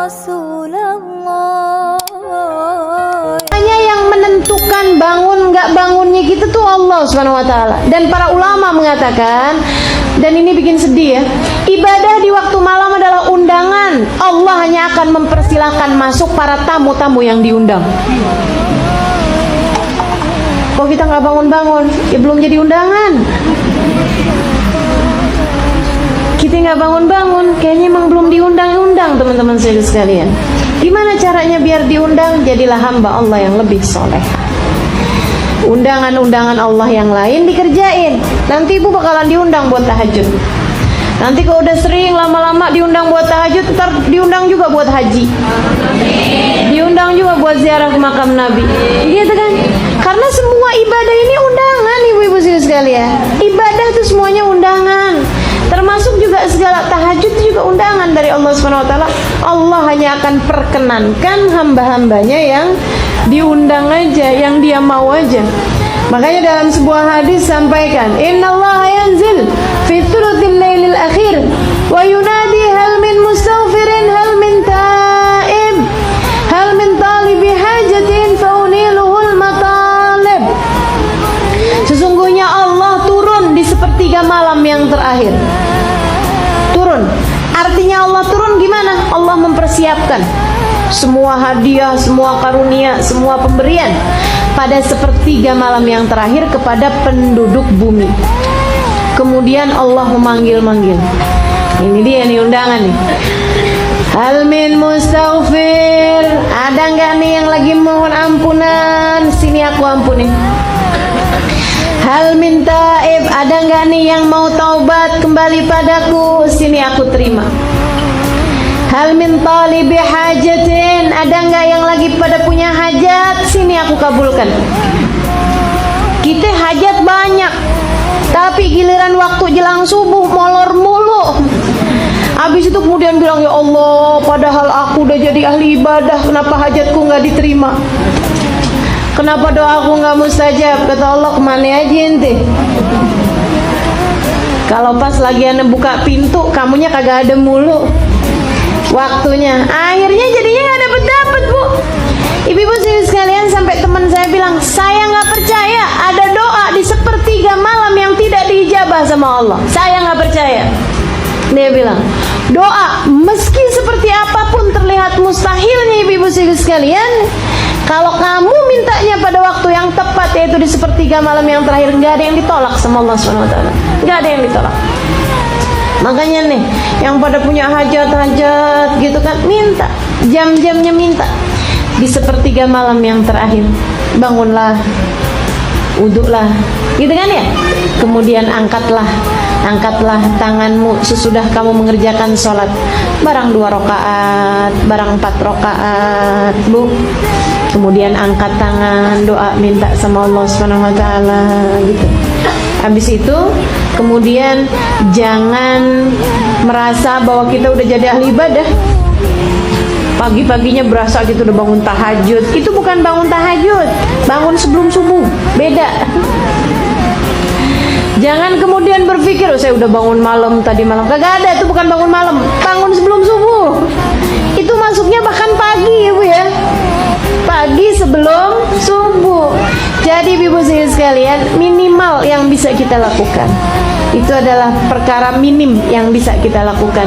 Rasulullah. Hanya yang menentukan bangun nggak bangunnya kita tuh Allah Subhanahu wa taala. Dan para ulama mengatakan, dan ini bikin sedih ya, ibadah di waktu malam adalah undangan. Allah hanya akan mempersilahkan masuk para tamu-tamu yang diundang. Kok kita nggak bangun-bangun? Ya belum jadi undangan. Kita nggak bangun-bangun, kayaknya emang belum diundang-undang, teman-teman saya sekalian. Gimana caranya biar diundang? Jadilah hamba Allah yang lebih soleh. Undangan-undangan Allah yang lain dikerjain. Nanti ibu bakalan diundang buat tahajud. Nanti kalau udah sering lama-lama diundang buat tahajud, ntar diundang juga buat haji. Diundang juga buat ziarah ke makam Nabi. Gitu kan? Karena semua ibadah ini undangan, ibu-ibu sekalian. Ibadah itu semuanya undangan. Termasuk juga segala tahajud itu juga undangan dari Allah Subhanahu wa taala. Allah hanya akan perkenankan hamba-hambanya yang diundang aja, yang dia mau aja. Makanya dalam sebuah hadis sampaikan, innallaha yanzil fi thuluthil lailil akhir wa yunadi hal min mustaghfirin hal min taib hal min talibi hajatin fauniluhul matalib. Sesungguhnya Allah turun di sepertiga malam yang terakhir. Turun. Artinya Allah turun gimana? Allah mempersiapkan semua hadiah, semua karunia, semua pemberian pada sepertiga malam yang terakhir kepada penduduk bumi. Kemudian Allah memanggil-manggil. Ini dia nih undangan nih. Hal min mustaghfir. Ada nggak nih yang lagi mohon ampunan? Sini aku ampuni. Hal min taib. Ada nggak nih yang mau taubat kembali padaku? Sini aku terima. Hal min talibi hajatin. Ada nggak yang lagi pada punya hajat? Sini aku kabulkan. Kita hajat banyak, tapi giliran waktu jelang subuh molor mulu. Habis itu kemudian bilang, ya Allah, padahal aku udah jadi ahli ibadah, kenapa hajatku nggak diterima? Kenapa doaku nggak mustajab? Kata Allah, kemana aja ente? Kalau pas lagi ane buka pintu, kamunya kagak ada mulu waktunya. Akhirnya jadinya nggak dapet bu. Ibu-ibu sekalian, sampai teman saya bilang, saya nggak percaya ada doa di sepertiga malam yang tidak diijabah sama Allah. Saya nggak percaya. Dia bilang, doa meski seperti apapun terlihat mustahilnya, ibu-ibu sekalian, kalau kamu mintanya pada waktu yang tepat, yaitu di sepertiga malam yang terakhir, nggak ada yang ditolak sama Allah SWT. Nggak ada yang ditolak. Makanya nih, yang pada punya hajat-hajat gitu kan, minta, jam-jamnya minta. Di sepertiga malam yang terakhir, bangunlah, wudhulah, gitu kan ya. Kemudian angkatlah tanganmu sesudah kamu mengerjakan sholat, barang 2 rakaat, barang 4 rakaat, bu. Kemudian angkat tangan, doa, minta sama Allah Subhanahu wa taala, gitu. Habis itu, kemudian jangan merasa bahwa kita udah jadi ahli ibadah. Pagi-paginya berasa gitu udah bangun tahajud. Itu bukan bangun tahajud, bangun sebelum subuh, beda. Jangan kemudian berpikir, oh, saya udah bangun malam tadi malam. Kagak ada, itu bukan bangun malam, bangun sebelum subuh. Itu masuknya bahkan pagi, ibu ya, pagi sebelum subuh. Jadi ibu sekalian, minimal yang bisa kita lakukan itu adalah perkara minim yang bisa kita lakukan.